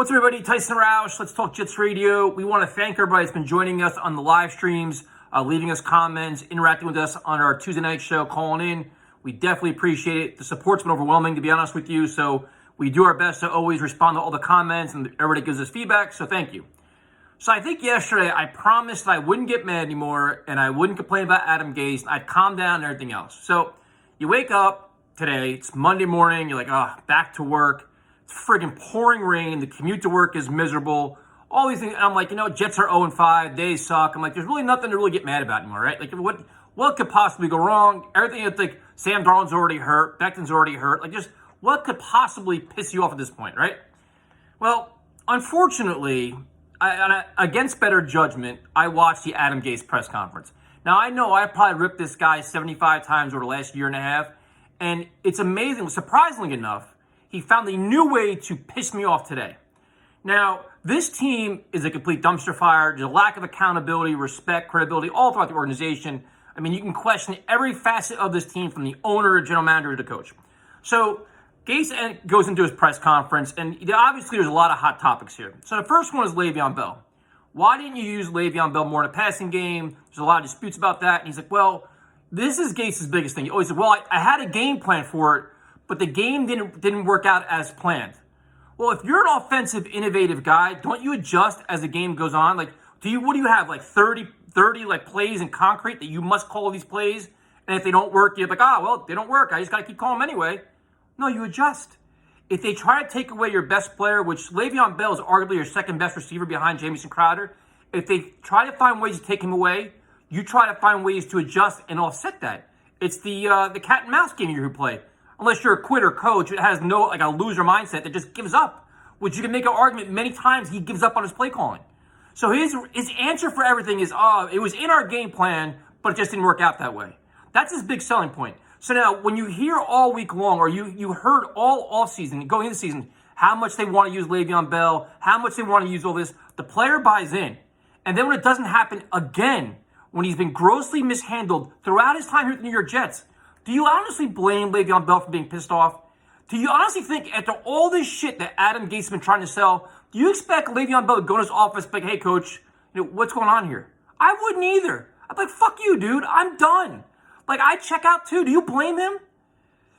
What's up, everybody? Tyson Roush, Let's Talk Jets Radio. We want to thank everybody that's been joining us on the live streams, leaving us comments, interacting with us on our Tuesday night show, calling in. We definitely appreciate it. The support's been overwhelming, to be honest with you, so we do our best to always respond to all the comments, and everybody gives us feedback, so thank you. So I think yesterday I promised that I wouldn't get mad anymore, and I wouldn't complain about Adam Gase. I'd calm down and everything else. So you wake up today, it's Monday morning, you're like, back to work. Friggin' pouring rain. The commute to work is miserable. All these things. And I'm like, Jets are 0-5. They suck. I'm like, there's really nothing to really get mad about anymore, right? Like, what could possibly go wrong? Everything that's like, Sam Darnold's already hurt. Becton's already hurt. Like, just what could possibly piss you off at this point, right? Well, unfortunately, against better judgment, I watched the Adam Gase press conference. Now, I know I probably ripped this guy 75 times over the last year and a half, and it's amazing. Surprisingly enough, he found a new way to piss me off today. Now, this team is a complete dumpster fire. There's a lack of accountability, respect, credibility, all throughout the organization. I mean, you can question every facet of this team from the owner, general manager, to the coach. So, Gase goes into his press conference, and obviously there's a lot of hot topics here. So the first one is Le'Veon Bell. Why didn't you use Le'Veon Bell more in a passing game? There's a lot of disputes about that. And he's like, well, this is Gase's biggest thing. He always said, well, I had a game plan for it, but the game didn't work out as planned. Well, if you're an offensive, innovative guy, don't you adjust as the game goes on? Like, what do you have, like 30 like plays in concrete that you must call these plays? And if they don't work, you're like, well, they don't work. I just got to keep calling them anyway. No, you adjust. If they try to take away your best player, which Le'Veon Bell is arguably your second best receiver behind Jamison Crowder, if they try to find ways to take him away, you try to find ways to adjust and offset that. It's the cat and mouse game you play. Unless you're a quitter coach, it has no, like, a loser mindset that just gives up, which you can make an argument many times he gives up on his play calling. So his answer for everything is, it was in our game plan, but it just didn't work out that way. That's his big selling point. So now, when you hear all week long, or you heard all offseason, going into the season, how much they want to use Le'Veon Bell, how much they want to use all this, the player buys in. And then when it doesn't happen again, when he's been grossly mishandled throughout his time here with the New York Jets, do you honestly blame Le'Veon Bell for being pissed off? Do you honestly think, after all this shit that Adam Gase has been trying to sell, do you expect Le'Veon Bell to go to his office and be like, hey, coach, what's going on here? I wouldn't either. I'd be like, fuck you, dude. I'm done. Like, I'd check out too. Do you blame him?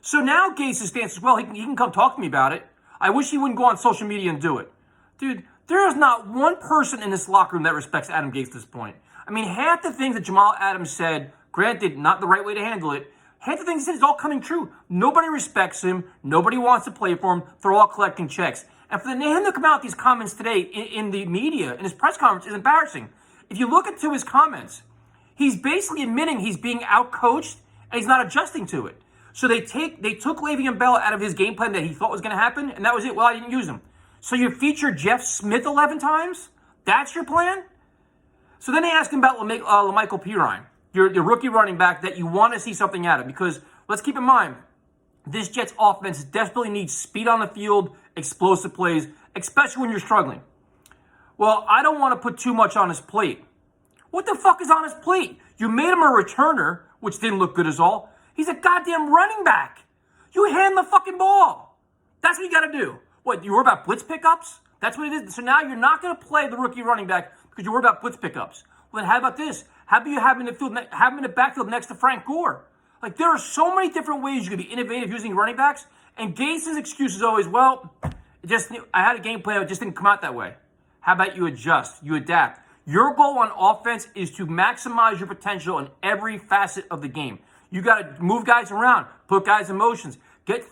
So now Gase's stance is, well, he can come talk to me about it. I wish he wouldn't go on social media and do it. Dude, there is not one person in this locker room that respects Adam Gase at this point. I mean, half the things that Jamal Adams said, granted, not the right way to handle it, half the things he said is all coming true. Nobody respects him. Nobody wants to play for him. They're all collecting checks. And for him to come out with these comments today in the media, in his press conference, is embarrassing. If you look into his comments, he's basically admitting he's being outcoached and he's not adjusting to it. So they took Le'Veon Bell out of his game plan that he thought was going to happen, and that was it. Well, I didn't use him. So you featured Jeff Smith 11 times? That's your plan? So then they asked him about LaMichael Pirine, your rookie running back that you want to see something out of. Because let's keep in mind, this Jets offense desperately needs speed on the field, explosive plays, especially when you're struggling. Well, I don't want to put too much on his plate. What the fuck is on his plate? You made him a returner, which didn't look good as all. He's a goddamn running back. You hand the fucking ball. That's what you got to do. What, you worry about blitz pickups? That's what it is. So now you're not going to play the rookie running back because you worry about blitz pickups. Well, then how about this? How about you have him in the backfield next to Frank Gore? Like, there are so many different ways you can be innovative using running backs. And Gase's excuse is always, well, I had a game plan, it just didn't come out that way. How about you adjust, you adapt? Your goal on offense is to maximize your potential in every facet of the game. You got to move guys around, put guys in motions,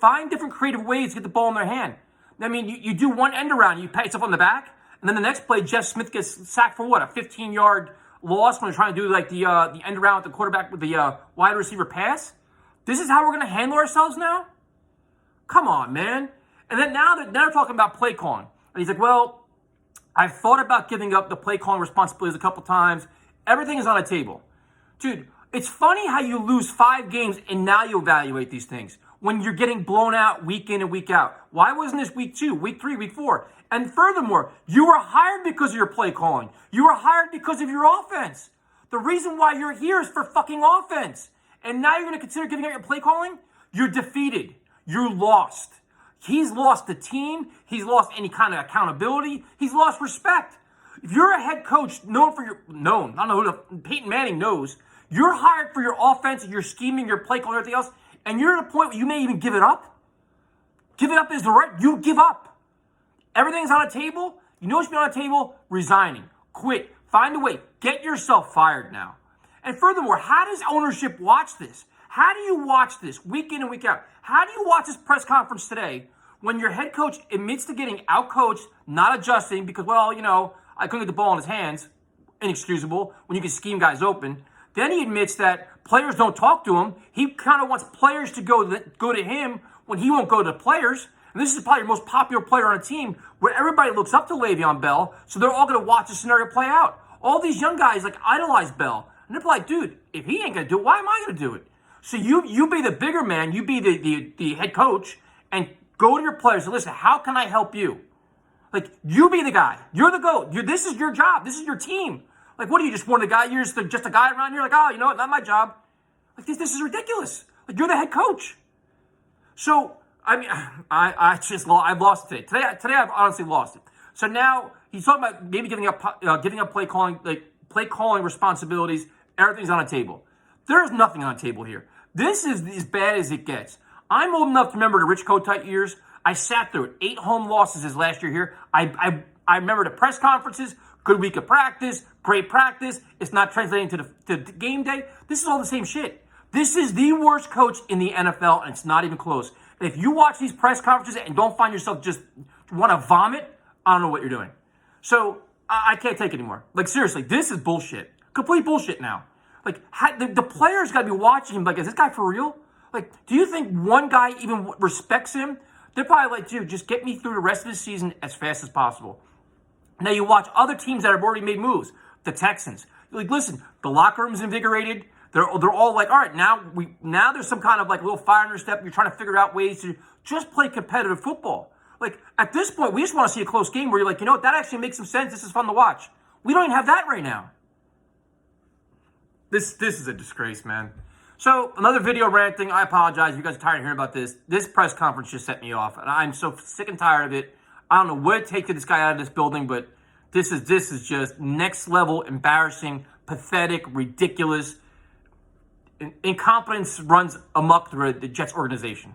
find different creative ways to get the ball in their hand. I mean, you do one end around, you pat yourself on the back, and then the next play, Jeff Smith gets sacked for what, a 15-yard loss when they're trying to do like the end around with the quarterback with the wide receiver pass? This is how we're going to handle ourselves now? Come on, man. And then now they're talking about play calling. And he's like, well, I've thought about giving up the play calling responsibilities a couple times. Everything is on the table. Dude, it's funny how you lose 5 games and now you evaluate these things when you're getting blown out week in and week out. Why wasn't this week 2, week 3, week 4? And furthermore, you were hired because of your play calling. You were hired because of your offense. The reason why you're here is for fucking offense. And now you're going to consider giving up your play calling? You're defeated. You're lost. He's lost the team. He's lost any kind of accountability. He's lost respect. If you're a head coach I don't know who Peyton Manning knows, you're hired for your offense, your scheming, your play call, and everything else, and you're at a point where you may even give it up. Give it up is the right. You give up. Everything's on a table. You know what should be on a table? Resigning. Quit. Find a way. Get yourself fired now. And furthermore, how does ownership watch this? How do you watch this week in and week out? How do you watch this press conference today when your head coach admits to getting outcoached, not adjusting because, I couldn't get the ball in his hands, inexcusable, when you can scheme guys open. Then he admits that players don't talk to him. He kind of wants players to go to him when he won't go to players. And this is probably your most popular player on a team where everybody looks up to Le'Veon Bell, so they're all going to watch the scenario play out. All these young guys idolize Bell. And they're like, dude, if he ain't going to do it, why am I going to do it? So you be the bigger man, you be the head coach, and go to your players and listen, how can I help you? Like, you be the guy. You're the GOAT. This is your job. This is your team. Like, what are you, just one of the guy? You're just a guy around here? Like, you know what? Not my job. Like, this is ridiculous. Like, you're the head coach. So, I mean, I've lost it today. Today I've honestly lost it. So now he's talking about maybe giving up play calling responsibilities. Everything's on a table. There is nothing on the table here. This is as bad as it gets. I'm old enough to remember the Rich Kotite years. I sat through it. 8 home losses his last year here. I remember the press conferences, good week of practice, great practice. It's not translating to the game day. This is all the same shit. This is the worst coach in the NFL, and it's not even close. And if you watch these press conferences and don't find yourself just want to vomit, I don't know what you're doing. So I can't take it anymore. Like, seriously, this is bullshit. Complete bullshit now. Like, the players got to be watching him. Like, is this guy for real? Like, do you think one guy even respects him? They're probably like, dude, just get me through the rest of the season as fast as possible. Now you watch other teams that have already made moves. The Texans. You're like, listen, the locker room's invigorated. They're all like, all right, now there's some kind of like little fire in their step. You're trying to figure out ways to just play competitive football. Like, at this point, we just want to see a close game where you're like, you know what, that actually makes some sense. This is fun to watch. We don't even have that right now. This is a disgrace, man. So, another video ranting. I apologize if you guys are tired of hearing about this. This press conference just set me off, and I'm so sick and tired of it. I don't know what it takes to get this guy out of this building, but this is just next level, embarrassing, pathetic, ridiculous. Incompetence runs amok through the Jets organization.